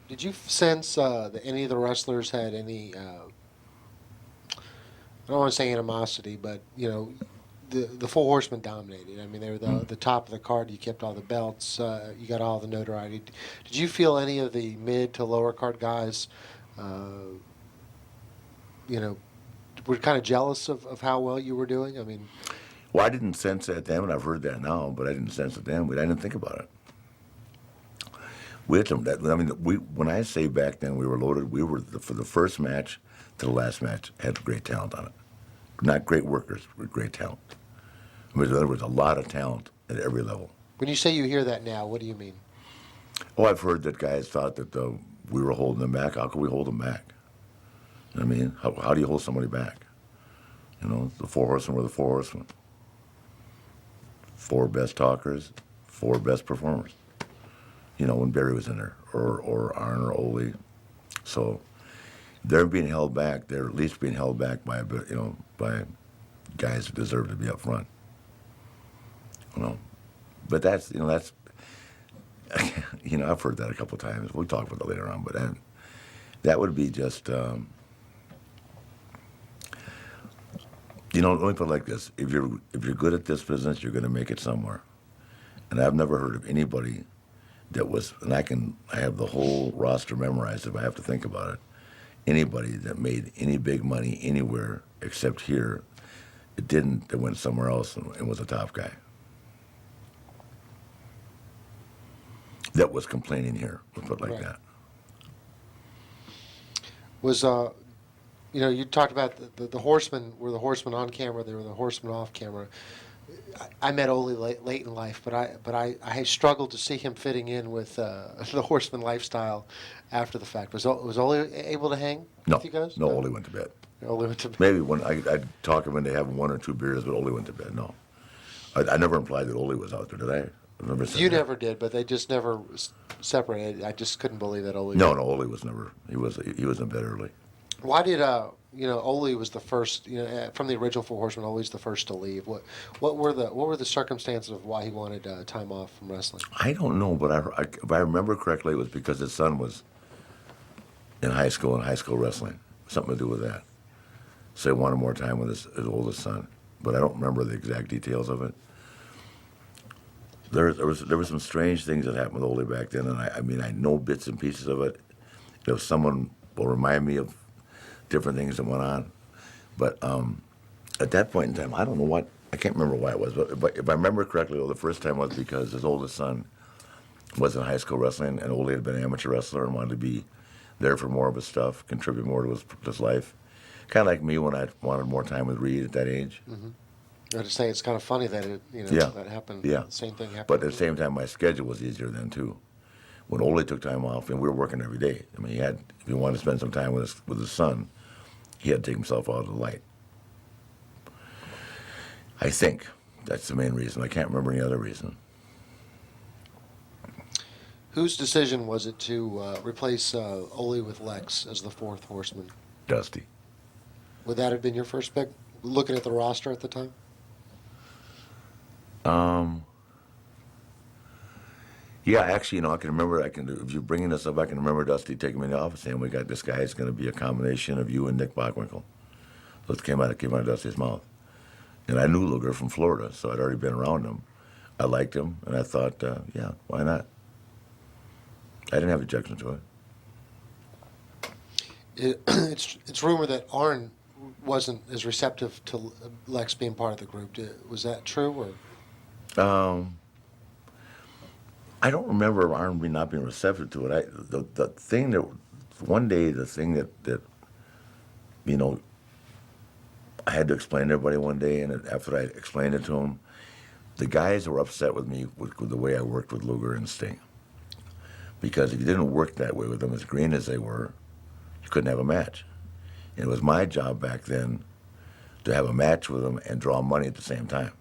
Did you sense that any of the wrestlers had any? I don't want to say animosity, but the Four Horsemen dominated. I mean, they were Mm. the top of the card. You kept all the belts. You got all the notoriety. Did you feel any of the mid to lower card guys, uh, you know, were kind of jealous of how well you were doing? I mean, Well, I didn't sense that then, and I've heard that now, but I didn't sense it then. I didn't think about it. We had some. I mean, we when I say back then we were loaded, we were for the first match to the last match had great talent on it. Not great workers, but great talent. I mean, there was a lot of talent at every level. when you say you hear that now, what do you mean? Oh, I've heard that guys thought that we were holding them back. How could we hold them back? You know what I mean, how do you hold somebody back? You know, the Four Horsemen were the Four Horsemen. Four best talkers, four best performers. You know, when Barry was in there, or Arn or Ole. So they're being held back. They're at least being held back by a bit, by guys who deserve to be up front. You know, but that's I've heard that a couple of times. We'll talk about that later on. But that would be just let me put it like this: if you're good at this business, you're going to make it somewhere. And I've never heard of anybody that was, and I have the whole roster memorized if I have to think about it. Anybody that made any big money anywhere except here, it didn't. It went somewhere else and was a top guy. That was complaining here. We'll put it like Right. that. Was you talked about the horsemen were the horsemen on camera. They were the horsemen off camera. I met Ole late in life, but I struggled to see him fitting in with the horseman lifestyle after the fact. Was Ole able to hang with No, you guys? no, No, Ole went to bed. Ole went to. Maybe when I'd talk him into having one or two beers, but Ole went to bed. No, I never implied that Ole was out there, did I? I never said You that. never did, but they just never separated. I just couldn't believe that Ole. No, no, Ole was never. He was in bed early. Why did Ole was the first from the original Four Horsemen. Ole's the first to leave. What were the circumstances of why he wanted time off from wrestling? I don't know, but if I remember correctly, it was because his son was in high school wrestling. Something to do with that. So he wanted more time with his oldest son. But I don't remember the exact details of it. There were some strange things that happened with Ole back then, and I mean I know bits and pieces of it. If someone will remind me of different things that went on, but at that point in time, I don't know what I can't remember why it was, but if I remember correctly, well, the first time was because his oldest son was in high school wrestling, and Ole had been an amateur wrestler and wanted to be there for more of his stuff, contribute more to his life. Kind of like me when I wanted more time with Reed at that age. Mm-hmm. I just say it's kind of funny that Yeah, that happened. yeah. The same thing happened. But at the same time, my schedule was easier then too. When Ole took time off, and we were working every day. I mean, if he wanted to spend some time with his son, he had to take himself out of the light. I think that's the main reason. I can't remember any other reason. Whose decision was it to replace Ole with Lex as the fourth horseman? Dusty. Would that have been your first pick? Looking at the roster at the time. Um, yeah, actually, I can remember. If you're bringing this up, I can remember Dusty taking me in the office saying, "We got this guy. It's going to be a combination of you and Nick Bockwinkel." So it came out of Dusty's mouth. And I knew Luger from Florida, so I'd already been around him. I liked him, and I thought, yeah, why not? I didn't have objection to it. It's rumored that Arn wasn't as receptive to Lex being part of the group. Was that true Um, I don't remember R&B not being receptive to it. The thing that one day the thing that you know I had to explain to everybody one day, and after I explained it to them, the guys were upset with me with the way I worked with Luger and Sting. Because if you didn't work that way with them, as green as they were, you couldn't have a match. And it was my job back then to have a match with them and draw money at the same time.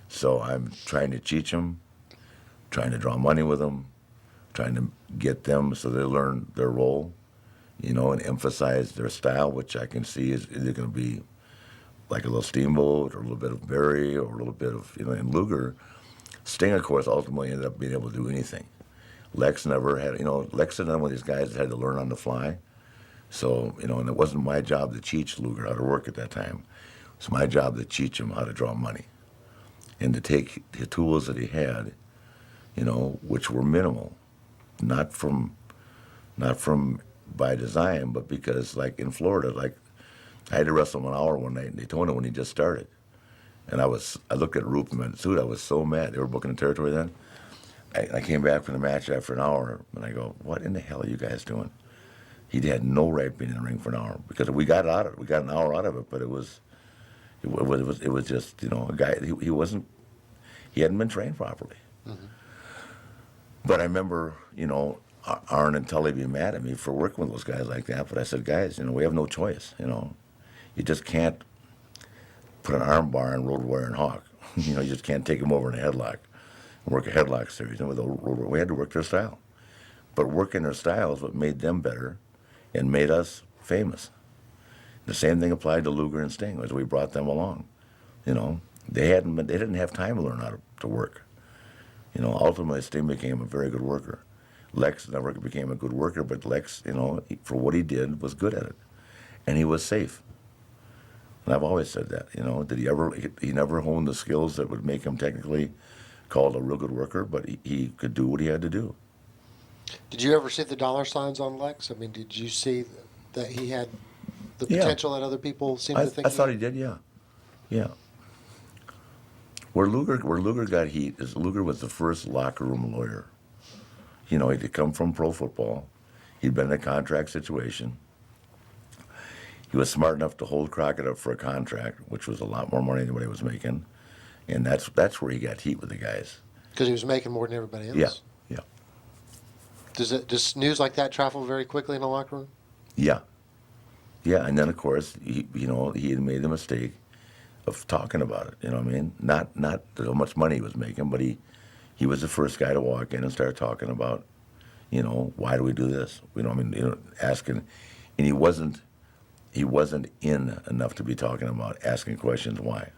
So I'm trying to teach them, trying to draw money with them, trying to get them so they learn their role, and emphasize their style, which I can see is either going to be like a little Steamboat or a little bit of Barry or a little bit of, and Luger. Sting, of course, ultimately ended up being able to do anything. Lex never had, Lex is one of these guys that had to learn on the fly. So, and it wasn't my job to teach Luger how to work at that time. It's my job to teach him how to draw money and to take the tools that he had, which were minimal, not from by design, but because like in Florida, like I had to wrestle him an hour one night in Daytona when he just started. And I looked at Roop and Matsuda, I was so mad. They were booking the territory then. I came back from the match after an hour, and I go, what in the hell are you guys doing? He had no right being in the ring for an hour because we got out of it. We got an hour out of it, but it was just a guy. He hadn't been trained properly. Mm-hmm. But I remember Arn and Tully being mad at me for working with those guys like that. But I said, guys, we have no choice. You just can't put an arm bar on Road Warrior and Hawk. You just can't take them over in a headlock and work a headlock series. We had to work their style. But working their style is what made them better and made us famous. The same thing applied to Luger and Sting as we brought them along. They didn't have time to learn how to work. Ultimately Sting became a very good worker. Lex never became a good worker, but Lex, for what he did, was good at it. And he was safe. And I've always said that, he never honed the skills that would make him technically called a real good worker, but he could do what he had to do. Did you ever see the dollar signs on Lex? I mean, did you see that he had the potential that other people seemed to think? I thought he did, yeah. Yeah. Where Luger got heat is Luger was the first locker room lawyer. He'd come from pro football. He'd been in a contract situation. He was smart enough to hold Crockett up for a contract, which was a lot more money than what he was making. And that's where he got heat with the guys. Because he was making more than everybody else? Yeah, yeah. Does news like that travel very quickly in a locker room? Yeah. Yeah, and then, of course, he had made the mistake of talking about it, Not how much money he was making, but he was the first guy to walk in and start talking about, why do we do this? Asking. And he wasn't in enough to be talking about asking questions why.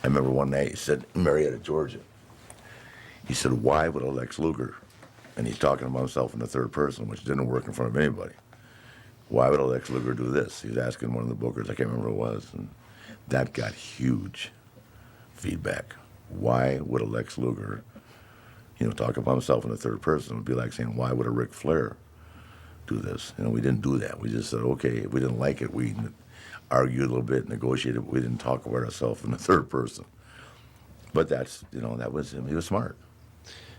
I remember one night he said, Marietta, Georgia, he said, why would Lex Luger, and he's talking about himself in the third person, which didn't work in front of anybody. Why would Lex Luger do this? He was asking one of the bookers, I can't remember who it was, and that got huge feedback. Why would Lex Luger, talk about himself in the third person? It would be like saying, why would a Ric Flair do this? We didn't do that. We just said, okay, if we didn't like it, we argued a little bit, negotiated, but we didn't talk about ourselves in the third person. But that's, that was him. He was smart.